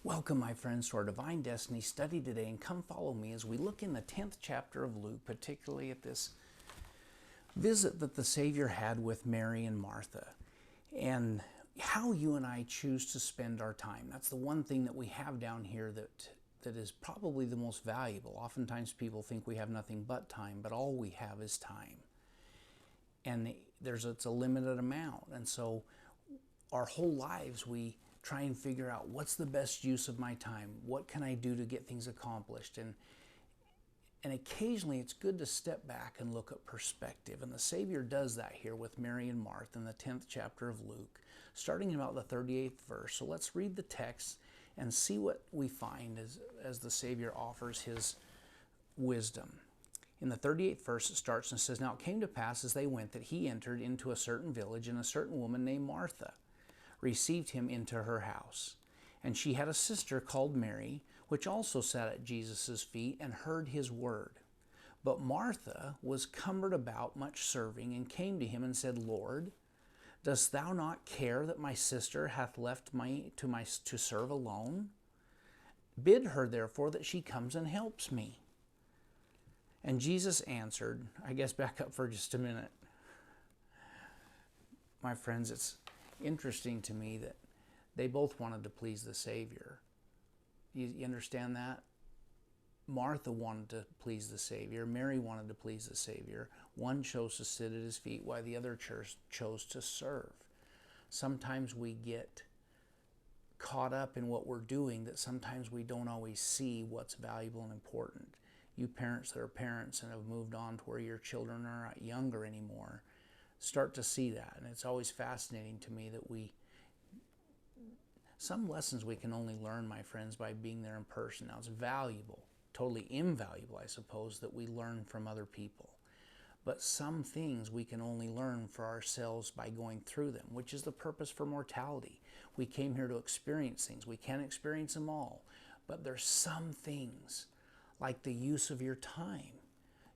Welcome, my friends, to our Divine Destiny study today, and come follow me as we look in the 10th chapter of Luke, particularly at this visit that the Savior had with Mary and Martha, and how you and I choose to spend our time. That's the one thing that we have down here that is probably the most valuable. Oftentimes people think we have nothing but time, but all we have is time. And it's a limited amount, and so our whole lives we try and figure out what's the best use of my time, what can I do to get things accomplished, and occasionally it's good to step back and look at perspective, and the Savior does that here with Mary and Martha in the 10th chapter of Luke, starting in about the 38th verse. So let's read the text and see what we find as the Savior offers his wisdom. In the 38th verse it starts and says, "Now it came to pass as they went that he entered into a certain village, and a certain woman named Martha received him into her house. And she had a sister called Mary, which also sat at Jesus' feet and heard his word. But Martha was cumbered about much serving, and came to him and said, Lord, dost thou not care that my sister hath left me to serve alone? Bid her therefore that she comes and helps me. And Jesus answered," I guess back up for just a minute. My friends, it's interesting to me that they both wanted to please the Savior. You understand that? Martha wanted to please the Savior. Mary wanted to please the Savior. One chose to sit at his feet while the other chose to serve. Sometimes we get caught up in what we're doing that sometimes we don't always see what's valuable and important. You parents that are parents and have moved on to where your children are not younger anymore, start to see that. And it's always fascinating to me that some lessons we can only learn, my friends, by being there in person. Now it's valuable, totally invaluable, I suppose, that we learn from other people. But some things we can only learn for ourselves by going through them, which is the purpose for mortality. We came here to experience things. We can't experience them all, but there's some things, like the use of your time.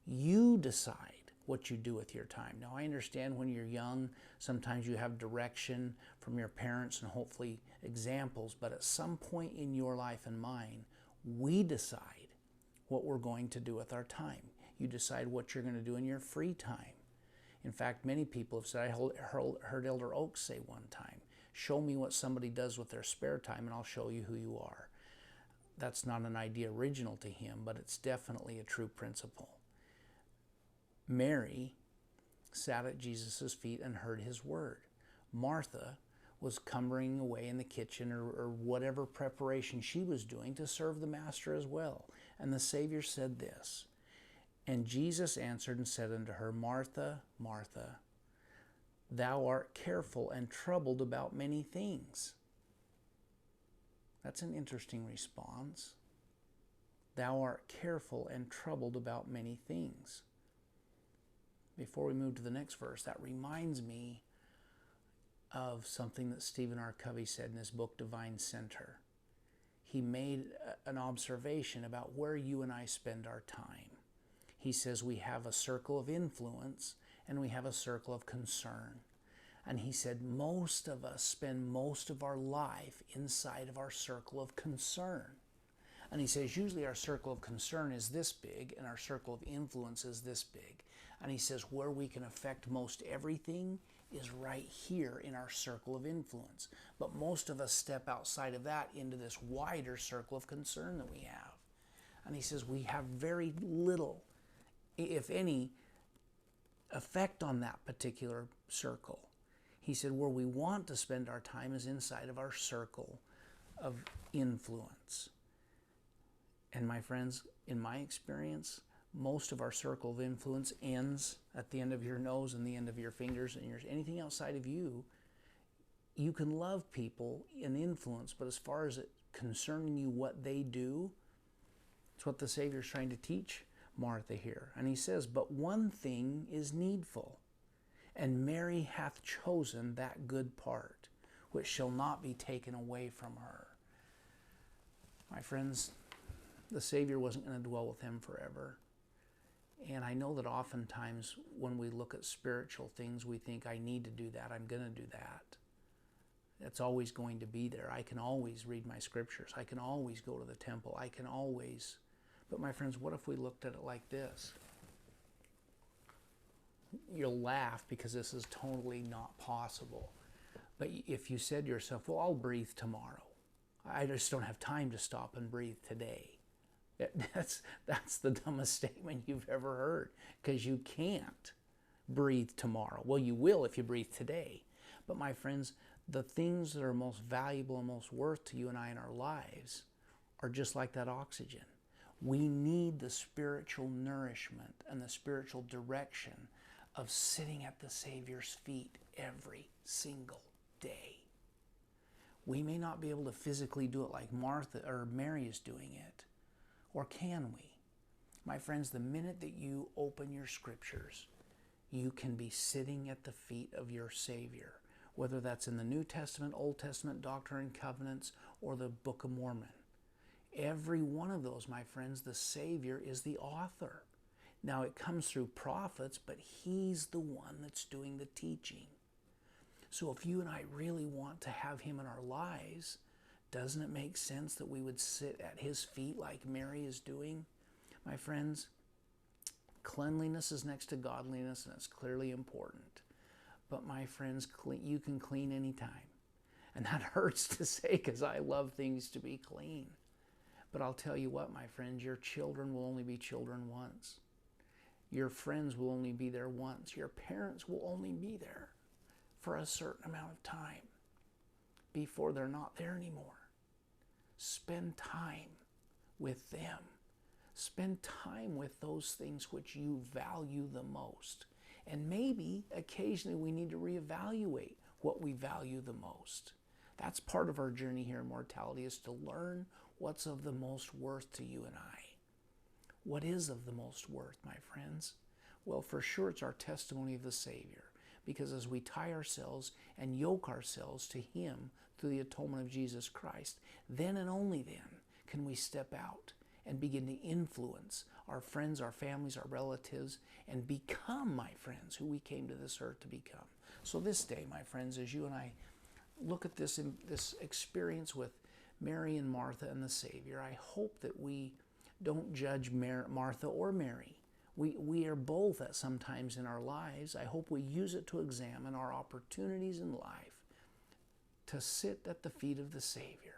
You decide what you do with your time. Now, I understand when you're young, sometimes you have direction from your parents and hopefully examples, but at some point in your life and mine, we decide what we're going to do with our time. You decide what you're going to do in your free time. In fact, many people have said, I heard Elder Oaks say one time, show me what somebody does with their spare time and I'll show you who you are. That's not an idea original to him, but it's definitely a true principle. Mary sat at Jesus' feet and heard his word. Martha was cumbering away in the kitchen or whatever preparation she was doing to serve the Master as well. And the Savior said this, "And Jesus answered and said unto her, Martha, Martha, thou art careful and troubled about many things." That's an interesting response. Thou art careful and troubled about many things. Before we move to the next verse, that reminds me of something that Stephen R. Covey said in his book, Divine Center. He made an observation about where you and I spend our time. He says we have a circle of influence and we have a circle of concern. And he said most of us spend most of our life inside of our circle of concern. And he says usually our circle of concern is this big and our circle of influence is this big. And he says where we can affect most everything is right here in our circle of influence. But most of us step outside of that into this wider circle of concern that we have. And he says we have very little, if any, effect on that particular circle. He said where we want to spend our time is inside of our circle of influence. And my friends, in my experience, most of our circle of influence ends at the end of your nose and the end of your fingers and anything outside of you. You can love people and influence, but as far as it concerning you, what they do, it's what the Savior's trying to teach Martha here. And he says, but one thing is needful, and Mary hath chosen that good part, which shall not be taken away from her. My friends, the Savior wasn't going to dwell with him forever. And I know that oftentimes when we look at spiritual things, we think, I need to do that, I'm going to do that. It's always going to be there. I can always read my scriptures. I can always go to the temple. I can always... But my friends, what if we looked at it like this? You'll laugh because this is totally not possible. But if you said to yourself, well, I'll breathe tomorrow. I just don't have time to stop and breathe today. That's the dumbest statement you've ever heard, because you can't breathe tomorrow. Well, you will if you breathe today. But my friends, the things that are most valuable and most worth to you and I in our lives are just like that oxygen. We need the spiritual nourishment and the spiritual direction of sitting at the Savior's feet every single day. We may not be able to physically do it like Martha or Mary is doing it, or can we? My friends, the minute that you open your scriptures, you can be sitting at the feet of your Savior, whether that's in the New Testament, Old Testament, Doctrine and Covenants, or the Book of Mormon. Every one of those, my friends, the Savior is the author. Now, it comes through prophets, but He's the one that's doing the teaching. So if you and I really want to have Him in our lives, doesn't it make sense that we would sit at His feet like Mary is doing? My friends, cleanliness is next to godliness, and it's clearly important. But my friends, you can clean anytime. And that hurts to say, because I love things to be clean. But I'll tell you what, my friends, your children will only be children once. Your friends will only be there once. Your parents will only be there for a certain amount of time before they're not there anymore. Spend time with them. Spend time with those things which you value the most. And maybe occasionally we need to reevaluate what we value the most. That's part of our journey here in mortality, is to learn what's of the most worth to you and I. What is of the most worth, my friends? Well, for sure it's our testimony of the Savior. Because as we tie ourselves and yoke ourselves to Him through the atonement of Jesus Christ, then and only then can we step out and begin to influence our friends, our families, our relatives, and become, my friends, who we came to this earth to become. So this day, my friends, as you and I look at this experience with Mary and Martha and the Savior, I hope that we don't judge Martha or Mary. We are both at some times in our lives. I hope we use it to examine our opportunities in life to sit at the feet of the Savior,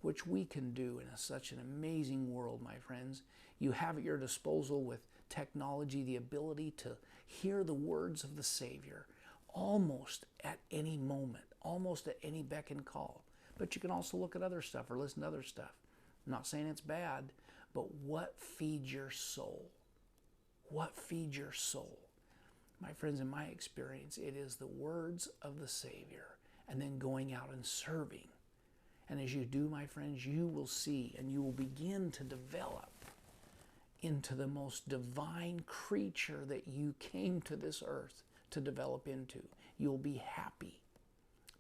which we can do in such an amazing world, my friends. You have at your disposal with technology the ability to hear the words of the Savior almost at any moment, almost at any beck and call. But you can also look at other stuff or listen to other stuff. I'm not saying it's bad, but what feeds your soul? What feeds your soul? My friends, in my experience, it is the words of the Savior and then going out and serving. And as you do, my friends, you will see and you will begin to develop into the most divine creature that you came to this earth to develop into. You'll be happy.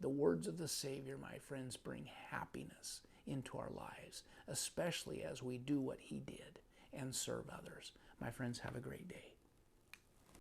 The words of the Savior, my friends, bring happiness into our lives, especially as we do what He did and serve others. My friends, have a great day.